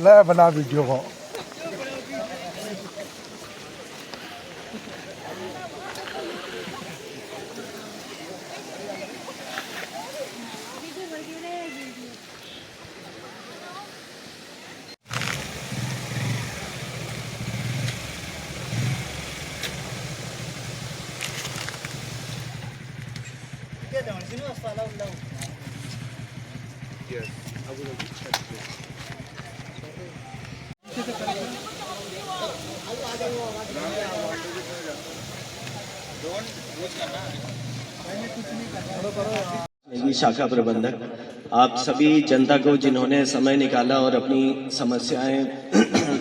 ले बना वीडियो को। शाखा प्रबंधक, आप सभी जनता को जिन्होंने समय निकाला और अपनी समस्याएं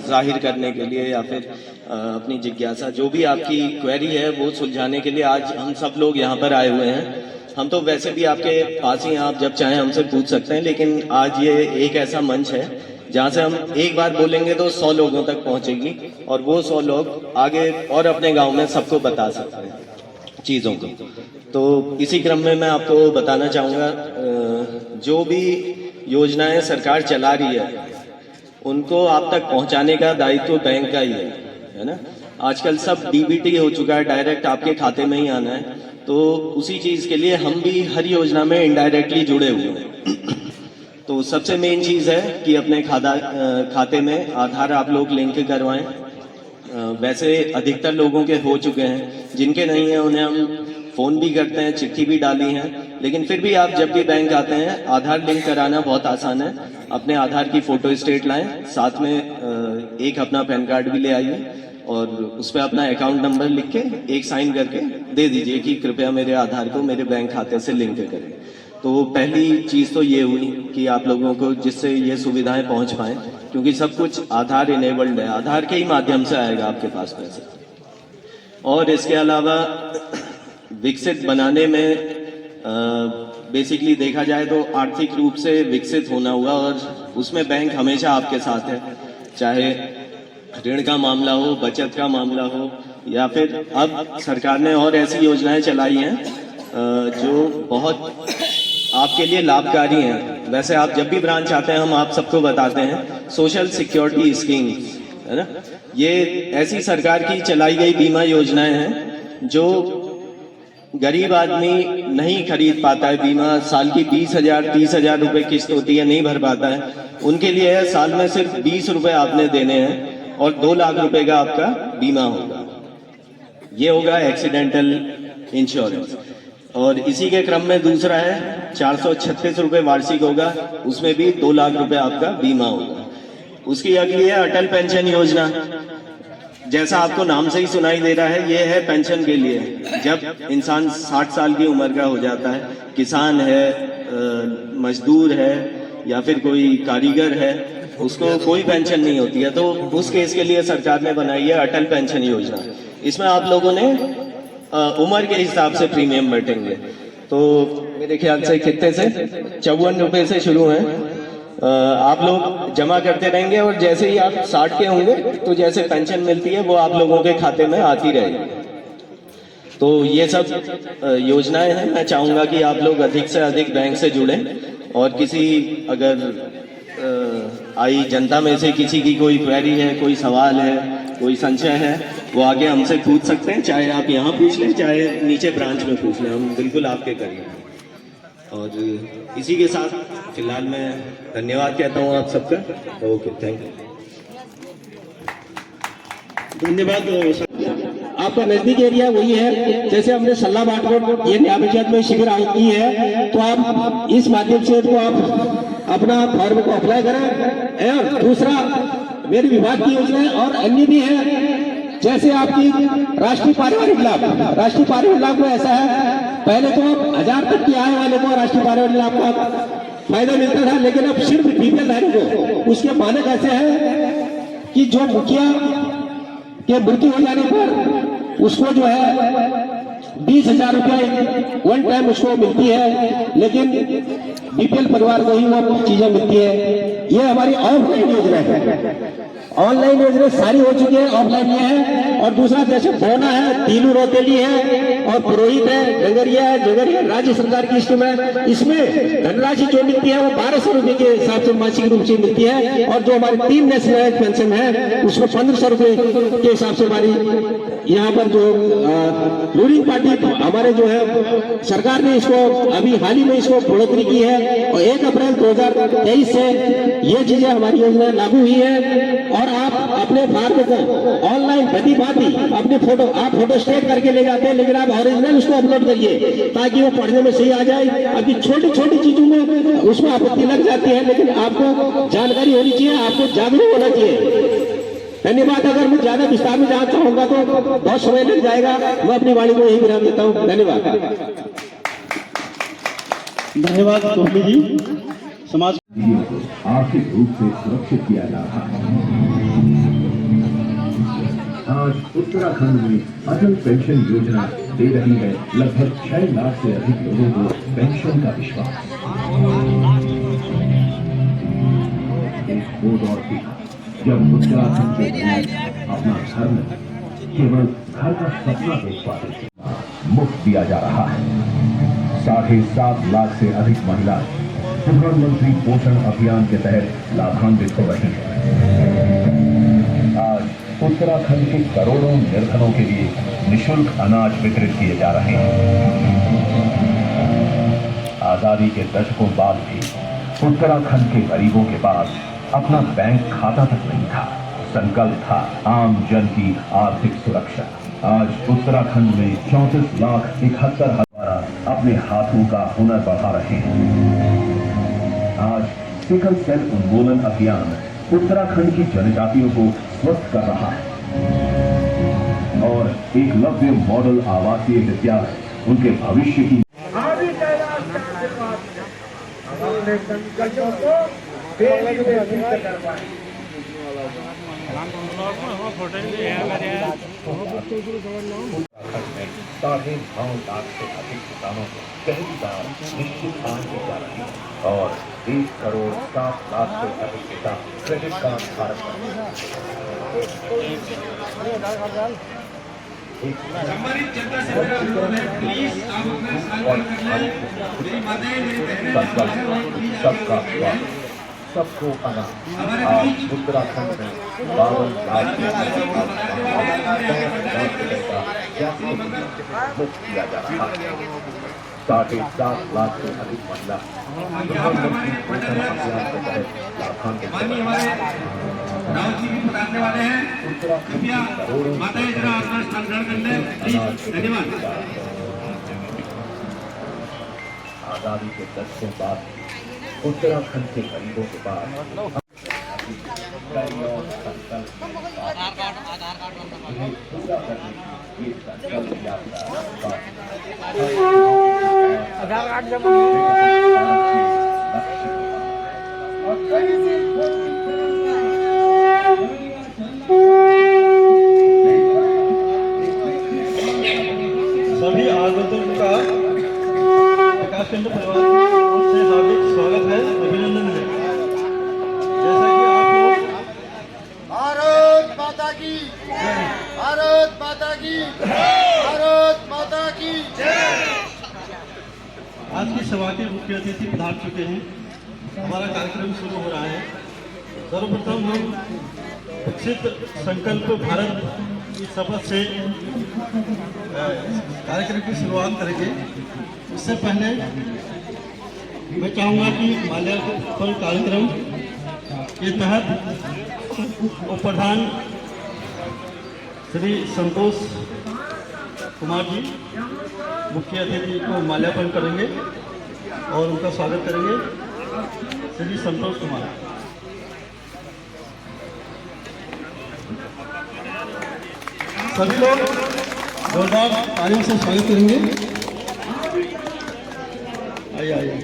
जाहिर करने के लिए या फिर अपनी जिज्ञासा जो भी आपकी क्वेरी है वो सुलझाने के लिए आज हम सब लोग यहाँ पर आए हुए हैं। हम तो वैसे भी आपके पास ही हैं, आप जब चाहें हमसे पूछ सकते हैं, लेकिन आज ये एक ऐसा मंच है जहाँ से हम एक बार बोलेंगे तो 100 लोगों तक पहुंचेगी और वो 100 लोग आगे और अपने गाँव में सबको बता सकते हैं चीज़ों को। तो इसी क्रम में मैं आपको बताना चाहूँगा, जो भी योजनाएं सरकार चला रही है उनको आप तक पहुंचाने का दायित्व बैंक का ही है ना। आजकल सब डीबीटी हो चुका है, डायरेक्ट आपके खाते में ही आना है। तो उसी चीज़ के लिए हम भी हर योजना में इनडायरेक्टली जुड़े हुए हैं। तो सबसे मेन चीज़ है कि अपने खाते में आधार आप लोग लिंक करवाएं। वैसे अधिकतर लोगों के हो चुके हैं, जिनके नहीं है उन्हें हम फोन भी करते हैं, चिट्ठी भी डाली है, लेकिन फिर भी आप जब भी बैंक आते हैं आधार लिंक कराना बहुत आसान है। अपने आधार की फोटो स्टेट लाएं, साथ में एक अपना पैन कार्ड भी ले आइए और उस पर अपना अकाउंट नंबर लिख के एक साइन करके दे दीजिए कि कृपया मेरे आधार को मेरे बैंक खाते से लिंक करें। तो पहली चीज़ तो ये हुई कि आप लोगों को जिससे ये सुविधाएं पहुंच पाएं, क्योंकि सब कुछ आधार इनेबल्ड है, आधार के ही माध्यम से आएगा आपके पास पैसे। और इसके अलावा विकसित बनाने में बेसिकली देखा जाए तो आर्थिक रूप से विकसित होना हुआ, और उसमें बैंक हमेशा आपके साथ है, चाहे ऋण का मामला हो, बचत का मामला हो, या फिर अब सरकार ने और ऐसी योजनाएं चलाई हैं जो बहुत आपके लिए लाभकारी हैं। वैसे आप जब भी ब्रांच आते हैं हम आप सबको बताते हैं सोशल सिक्योरिटी स्कीम, है ना। ये ऐसी सरकार की चलाई गई बीमा योजनाएं हैं जो गरीब आदमी नहीं खरीद पाता है बीमा, साल की 20,000 30,000 रुपए किस्त होती है, नहीं भर पाता है, उनके लिए है साल में सिर्फ 20 रुपए आपने देने हैं और 2 लाख रुपए का आपका बीमा होगा। ये होगा एक्सीडेंटल इंश्योरेंस। और इसी के क्रम में दूसरा है 436 रुपए वार्षिक होगा, उसमें भी 2 लाख रुपए आपका बीमा होगा। उसकी अगली है अटल पेंशन योजना। जैसा आपको नाम से ही सुनाई दे रहा है, ये है पेंशन के लिए। जब इंसान 60 साल की उम्र का हो जाता है, किसान है, मजदूर है या फिर कोई कारीगर है, उसको कोई पेंशन नहीं होती है, तो उस केस के लिए सरकार ने बनाई है अटल पेंशन योजना। इसमें आप लोगों ने उम्र के हिसाब से प्रीमियम बैठेंगे। तो मेरे ख्याल से कितने से 54 रुपए से शुरू है। आप लोग जमा करते रहेंगे और जैसे ही आप 60 के होंगे तो जैसे पेंशन मिलती है वो आप लोगों के खाते में आती रहेगी। तो ये सब योजनाएं हैं। मैं चाहूंगा कि आप लोग अधिक से अधिक बैंक से जुड़ें, और किसी अगर आई जनता में से किसी की कोई क्वेरी है, कोई सवाल है, कोई संशय है, वो आगे हमसे पूछ सकते हैं। चाहे आप यहाँ पूछ लें, चाहे नीचे ब्रांच में पूछ लें, हम बिल्कुल आपके करीब हैं। और इसी के साथ फिलहाल मैं धन्यवाद कहता हूँ आप सबका। Okay, thank you. धन्यवाद। आपका नजदीक एरिया वही है, जैसे हमने सल्ला बाटकोट ये न्याय पंचायत में शिविर की है, तो आप इस माध्यम से तो आप अपना फॉर्म को अप्लाई करें। और दूसरा मेरे विभाग की योजना है और अन्य भी है, जैसे आपकी राष्ट्रीय पारिवारिक लाभ। राष्ट्रीय पारिवारिक लाभ में ऐसा है, पहले तो 1000 तक की आय वाले को राष्ट्रीय पारिवारिक लाभ का फायदा मिलता था, लेकिन अब सिर्फ बीपीएल धारी को उसके मानक ऐसे है कि जो मुखिया के मृत्यु हो जाने पर उसको जो है 20,000 रुपये वन टाइम उसको मिलती है, लेकिन बीपीएल परिवार को ही वो चीजें मिलती है। ये हमारी ऑफलाइन योजना है। ऑनलाइन योजना सारी हो चुकी है, ऑफलाइन ये है। और दूसरा जैसे बोना है, तीनू रोतेली है और पुरोहित है, डंगरिया है, जगरिया राज्य सरकार की स्कीम है। इसमें धनराशि जो मिलती है वो 1200 रुपए के हिसाब से मासिक रूप से मिलती है। और जो हमारी 3 नेशनल पेंशन है उसमें 1500 रुपए के हिसाब से हमारी यहाँ पर जो रूलिंग पार्टी हमारे जो है सरकार ने इसको अभी हाल ही में इसको बढ़ोतरी की है और 1 अप्रैल 2023 से ये चीजें हमारी योजना लागू हुई है। और आप अपने फॉर्म को ऑनलाइन प्रतिभाती अपने फोटो आप फोटो स्टेट करके ले जाते हैं, लेकिन आप ओरिजिनल उसको अपलोड करिए ताकि वो पढ़ने में सही आ जाए। अभी छोटी छोटी चीजों में उसमें आपत्ति लग जाती है, लेकिन आपको जानकारी होनी चाहिए, आपको जागरूक होना चाहिए। धन्यवाद। अगर मैं ज्यादा विस्तार में जानना चाहूंगा तो बहुत समय लग जाएगा। मैं अपनी वाणी को यही विराम देता हूँ। धन्यवाद। धन्यवाद कोहली जी। समाज आर्थिक रूप से सुरक्षित किया जा रहा है। आज उत्तराखंड में अटल पेंशन योजना दे रही है लगभग 6 लाख से अधिक लोगों को पेंशन का विश्वास। एक वो दौर थी जब उत्तराखंड के लोग अपना घर में केवल घर का सपना देख पाते थे। मुफ्त दिया जा रहा है। 7.5 लाख से अधिक महिलाएं प्रधानमंत्री पोषण अभियान के तहत लाभान्वित हो रही हैं। आज उत्तराखंड के करोड़ों निर्धनों के लिए निःशुल्क अनाज वितरित किए जा रहे हैं। आजादी के दशकों बाद भी उत्तराखंड के गरीबों के पास अपना बैंक खाता तक नहीं था। संकल्प था आम जन की आर्थिक सुरक्षा। आज उत्तराखंड में 34,71,000 अपने हाथों का हुनर बढ़ा रहे हैं। आज सिकल सेल उन्मूलन अभियान उत्तराखंड की जनजातियों को स्वस्थ कर रहा है और एकलव्य मॉडल आवासीय विद्यालय उनके भविष्य की में 9.5 लाख से अधिक किसानों को पहली बार निश्चित दान दी जा रही है और 1 करोड़ 7 लाख से अधिक किसान क्रेडिट कार्ड धारक सबका स्वागत, सबको अनाज। आज उत्तराखंड में 52 लाख मुक्त किया जा रहा है। 7.5 लाख से अधिक महिला प्रधानमंत्री पोषण अभियान के तहत लाभान्वित हो रही हैं। उत्तराखंड के करोड़ों आजादी के दशकों बाद उत्तराखंड के गरीबों के पास आधार कार्ड जमा सभी आगंतुकों का प्रकाश केंद्र परिवार की ओर से हार्दिक स्वागत है, अभिनंदन है। जैसा कि आप लोग भारत माता की भारत माता की भारत माता की आज की सभा के मुख्य अतिथि पधार चुके हैं। हमारा कार्यक्रम शुरू हो रहा है। सर्वप्रथम हम विकसित संकल्प भारत की शपथ से कार्यक्रम की शुरुआत करेंगे। इससे पहले मैं चाहूँगा कि माल्यार्पण कार्यक्रम के तहत उप प्रधान श्री संतोष कुमार जी मुख्य अतिथि को माल्यार्पण करेंगे और उनका स्वागत करेंगे। श्री संतोष कुमार। सभी लोग जोरदार तालियों से स्वागत करेंगे। आइए आइए।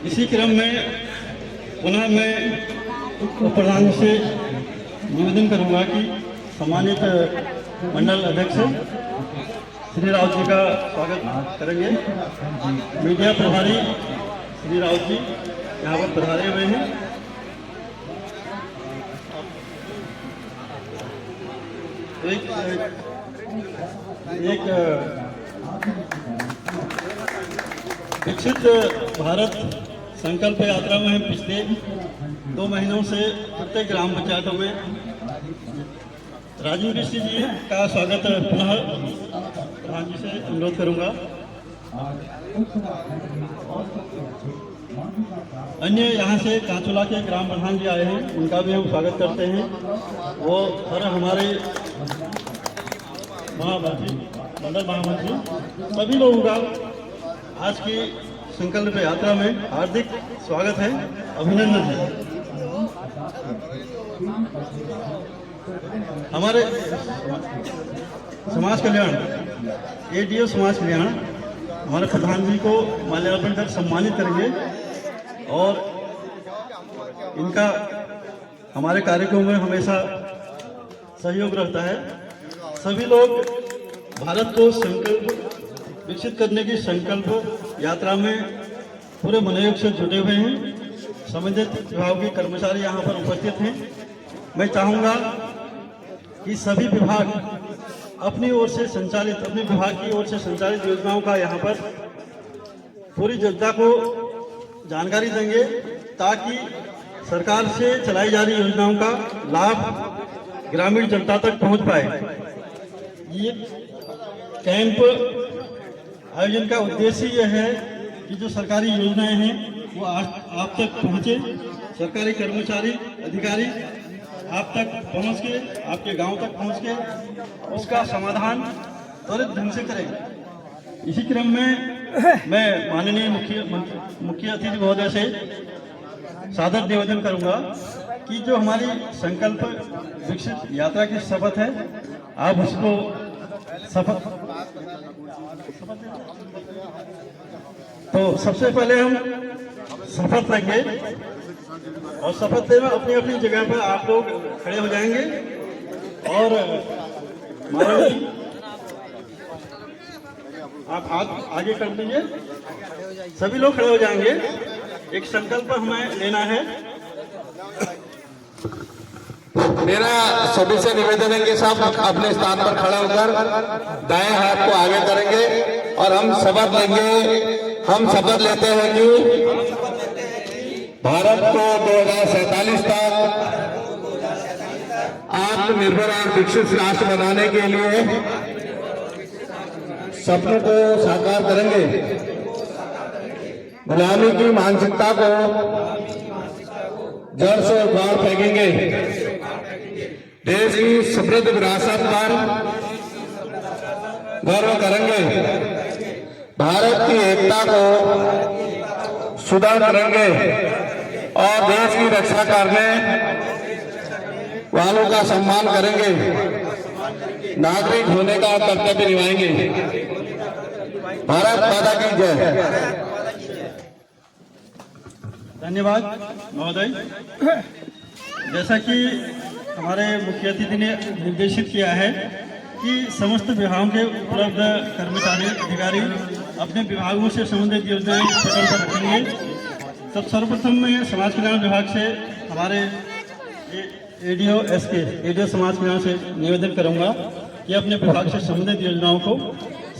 इसी क्रम में पुनः मैं उप प्रधान से निवेदन करूंगा कि सम्मानित मंडल अध्यक्ष श्री राव जी का स्वागत करेंगे। मीडिया प्रभारी श्री राउत जी यहाँ पर पधारे हुए हैं। एक विकसित भारत संकल्प यात्रा में पिछले 2 महीनों से प्रत्येक ग्राम पंचायतों में राजीव ऋषि जी का स्वागत पुनः प्रधान जी से अनुरोध करूंगा। अन्य यहाँ से कांचुला के ग्राम प्रधान जी आए हैं, उनका भी हम स्वागत करते हैं। वो और हमारे महामंत्री, मंडल महामंत्री, सभी लोगों का आज की संकल्प यात्रा में हार्दिक स्वागत है, अभिनंदन है। हमारे समाज कल्याण एडीओ समाज कल्याण हमारे प्रधान जी को माल्यार्पण कर सम्मानित करेंगे और इनका हमारे कार्यक्रम में हमेशा सहयोग रहता है। सभी लोग भारत को संकल्प विकसित करने की संकल्प यात्रा में पूरे मनोयोग से जुटे हुए हैं। संबंधित विभाग के कर्मचारी यहाँ पर उपस्थित हैं। मैं चाहूँगा कि सभी विभाग अपनी ओर से संचालित, अपने विभाग की ओर से संचालित योजनाओं का यहाँ पर पूरी जनता को जानकारी देंगे ताकि सरकार से चलाई जा रही योजनाओं का लाभ ग्रामीण जनता तक पहुँच पाए। ये कैंप आयोजन का उद्देश्य यह है कि जो सरकारी योजनाएं हैं वो आप तक पहुंचे, सरकारी कर्मचारी अधिकारी आप तक पहुंच के, आपके गांव तक पहुंच के उसका समाधान त्वरित ढंग से करें। इसी क्रम में मैं माननीय मुख्य अतिथि महोदय से सादर निवेदन करूंगा कि जो हमारी संकल्प विकसित यात्रा की शपथ है, आप उसको शपथ तो सबसे पहले हम शपथ लेंगे और शपथ लेना अपनी अपनी जगह पर आप लोग खड़े हो जाएंगे और माननीय आप हाथ आगे कर दीजिए। सभी लोग खड़े हो जाएंगे। एक संकल्प हमें लेना है। मेरा सभी से निवेदन है कि सब अपने स्थान पर खड़े होकर दाएं हाथ को आगे करेंगे और हम शपथ लेंगे। हम शपथ लेते हैं कि भारत को 2047 तक आत्मनिर्भर और विकसित राष्ट्र बनाने के लिए सपनों को साकार करेंगे। गुलामी की मानसिकता को जड़ से उखाड़ फेंकेंगे। देश की समृद्ध विरासत पर गर्व करेंगे। भारत की एकता को सुदृढ़ करेंगे और देश की रक्षा करने वालों का सम्मान करेंगे। नागरिक होने का कर्तव्य निभाएंगे। भारत माता की जय। धन्यवाद महोदय। जैसा कि हमारे मुख्य अतिथि ने निर्देशित किया है कि समस्त विभागों के उपलब्ध कर्मचारी अधिकारी अपने विभागों से संबंधित योजनाएं पटल पर रखेंगे। तब सर्वप्रथम मैं समाज कल्याण विभाग से हमारे एडीओ समाज कल्याण से निवेदन करूंगा कि अपने विभाग से संबंधित योजनाओं को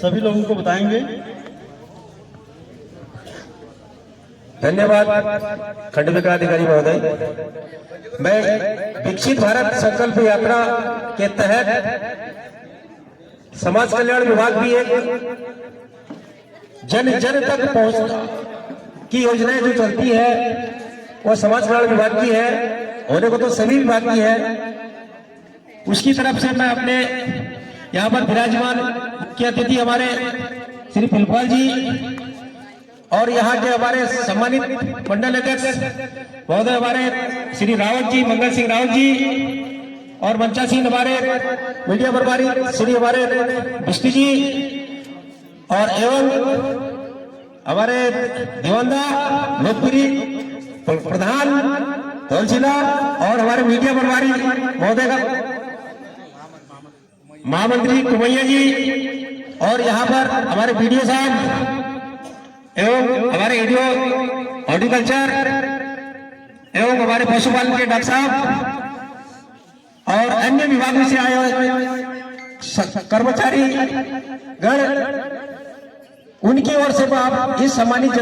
सभी लोगों को बताएंगे। धन्यवाद खंड विकास अधिकारी महोदय। मैं विकसित भारत संकल्प यात्रा के तहत समाज कल्याण विभाग भी एक जन जन तक पहुंच की योजनाएं जो चलती है वो समाज कल्याण विभाग की है, होने को तो सभी विभाग की है। उसकी तरफ से मैं अपने यहाँ पर विराजमान मुख्य अतिथि हमारे श्री फिलपाल जी और यहाँ के हमारे सम्मानित मंडल अध्यक्ष महोदय हमारे श्री रावत जी, मंगल सिंह रावत जी और मंचासीन हमारे मीडिया प्रभारी श्री हमारे विष्णु जी और एवं हमारे देवंदा लोकप्रिय प्रधान तहसीलदार और हमारे मीडिया प्रभारी महोदय का महामंत्री कुमैया जी और यहाँ पर हमारे वीडियो साहब एवं हमारे एडीओ हॉर्टिकल्चर एवं हमारे पशुपालन के डॉक्टर साहब और अन्य विभागों से आए हुए कर्मचारी गण, उनकी ओर से आप इस सम्मानित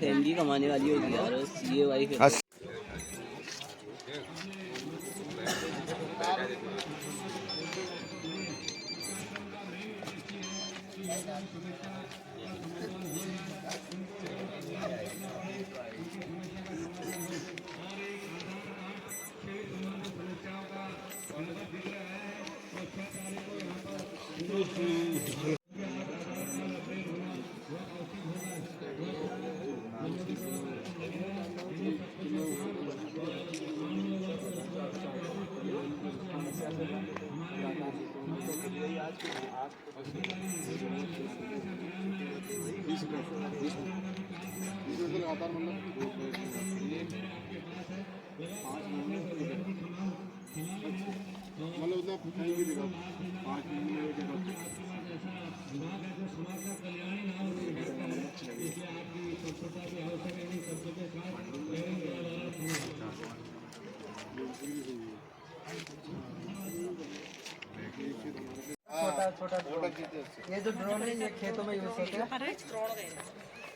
फैमिली कमाने वाली होगी यार, ये वाइफ छोटा ड्रोन, ये जो ड्रोन है ये खेतों में यूज होते हैं।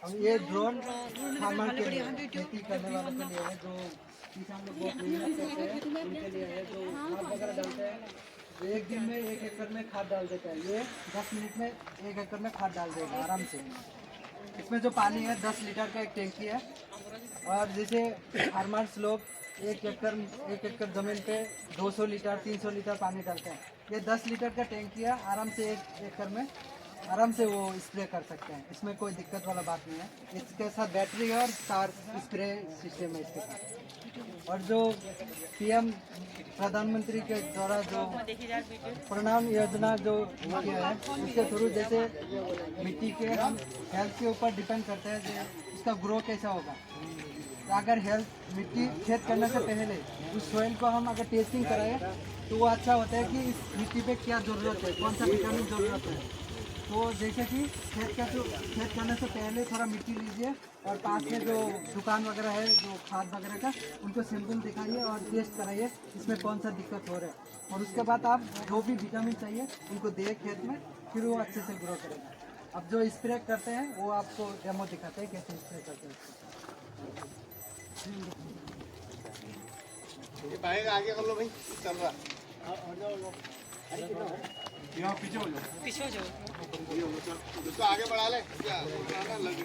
अब ये ड्रोन फार्मर के लिए, खेती करने वालों के लिए है, जो किसान लोग बहुत मेहनत करते हैं उनके लिए है, जो खाद वगैरह डालते हैं। एक दिन में 1 एकड़ में खाद डाल देता है, ये 10 मिनट में 1 एकड़ में खाद डाल देगा आराम से। इसमें जो पानी है 10 लीटर का एक टैंकी है, और जैसे फार्मर्स लोग 1 एकड़ ज़मीन पे 200 लीटर 300 लीटर पानी डालते हैं। ये 10 लीटर का टैंकी है, आराम से 1 एकड़ में आराम से वो स्प्रे कर सकते हैं। इसमें कोई दिक्कत वाला बात नहीं है। इसके साथ बैटरी है और तार स्प्रे सिस्टम है इसके साथ। और जो पीएम प्रधानमंत्री के द्वारा जो प्रणाम योजना जो किया है, उसके थ्रू जैसे मिट्टी के हम हेल्थ के ऊपर डिपेंड करते हैं कि इसका ग्रो कैसा होगा। तो अगर हेल्थ मिट्टी खेत करने से पहले उस सॉइल को हम अगर टेस्टिंग कराएं तो वो अच्छा होता है कि इस मिट्टी पे क्या ज़रूरत है, कौन सा विटामिन ज़रूरत है। तो जैसे कि खेत करने से पहले थोड़ा मिट्टी लीजिए और पास में जो दुकान वगैरह है जो खाद वगैरह का, उनको सैंपल दिखाइए और टेस्ट कराइए इसमें कौन सा दिक्कत हो रहा है। और उसके बाद आप जो भी विटामिन चाहिए उनको दे खेत में, फिर वो अच्छे से ग्रो करेगा। अब जो स्प्रे करते हैं वो आपको डेमो दिखाते हैं कैसे स्प्रे करते हैं। ये बाइक आगे कर लो भाई, चल रहा। यहाँ पीछे हो जाओ, उसको आगे बढ़ा ले। क्या लगे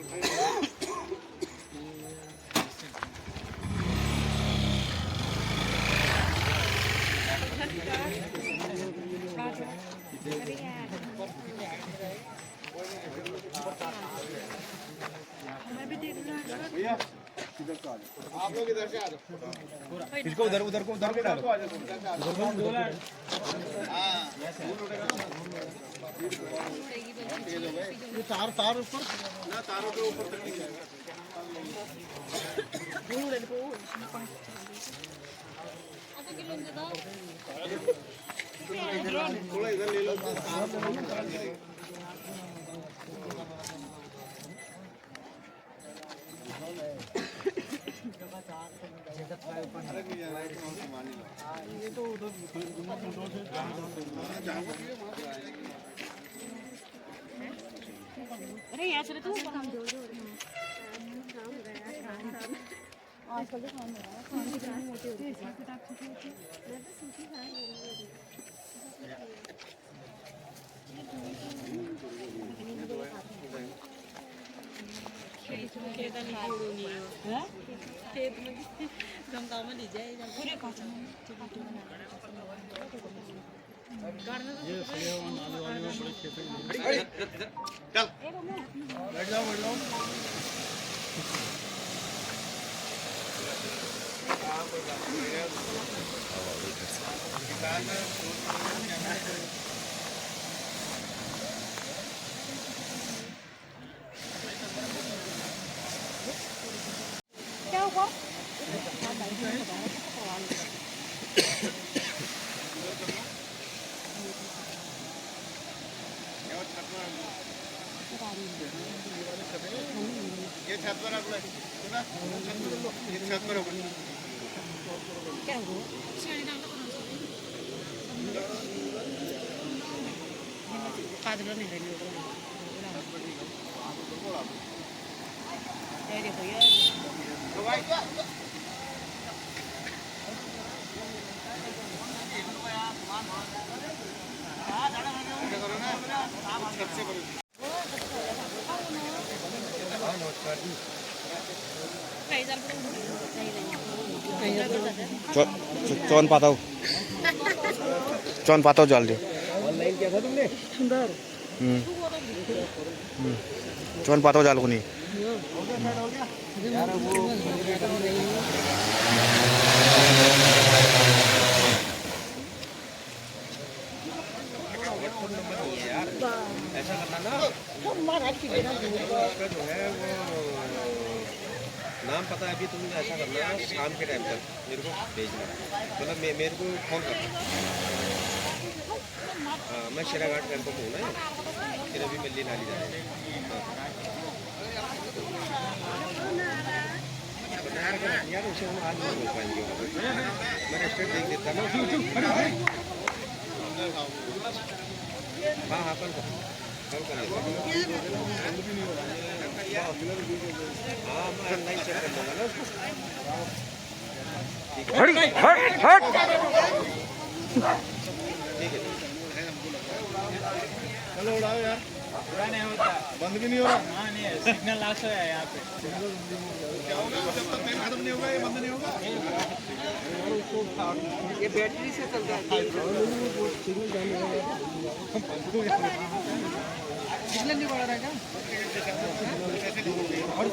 भैया, आप लोग इधर से आ जाओ, इसको उधर को डालो, ये तार ऊपर ना, तारों के ऊपर तक नहीं जाएगा। थोड़ा इधर ले लो, ये तो उधर अरे यहाँ चले तो आजकल तो खान हो रहा है, खान की जान मोटी होती है, किताब छोटी होती है, मैं तो सूखी खा रही हूँ। खेत में गंगा में ले जाए पूरे काटना ये सही है। नाले वाले में बड़े खेत हैं। चल बैठ जाओ क्या हुआ? ये छत पर आप सुना ये छत पर होगा क्या हो कादलो नहीं रही ये देखो ये तो भाई चौन पाता जल्दी ऑनलाइन किया था तुमने सुंदर चौन पाता जाल को नहीं ऐसा करना ना जो है वो नाम पता है अभी तुम ऐसा करना शाम के टाइम तक मेरे को भेजना मतलब मेरे को फोन करना हाँ मैं शेराघाट कैंप में हूँ ना फिर अभी मिल्ली नाली जा रही यार उसे हम आज नहीं बोल पाएंगे मैं स्टेट देख देता ना हाँ हाँ कल कर लेता हाँ मैं ऑनलाइन चेक कर लूँगा ना उसको ठीक है चलो उड़ाओ यार उड़ा नहीं होता बंद भी नहीं हो रहा हाँ नहीं सिग्नल लास्ट है यहाँ पे क्या होगा जब तक टाइम खत्म नहीं होगा ये बंद नहीं होगा ये बैटरी से चलता है सिग्नल नहीं बढ़ा रहा है क्या और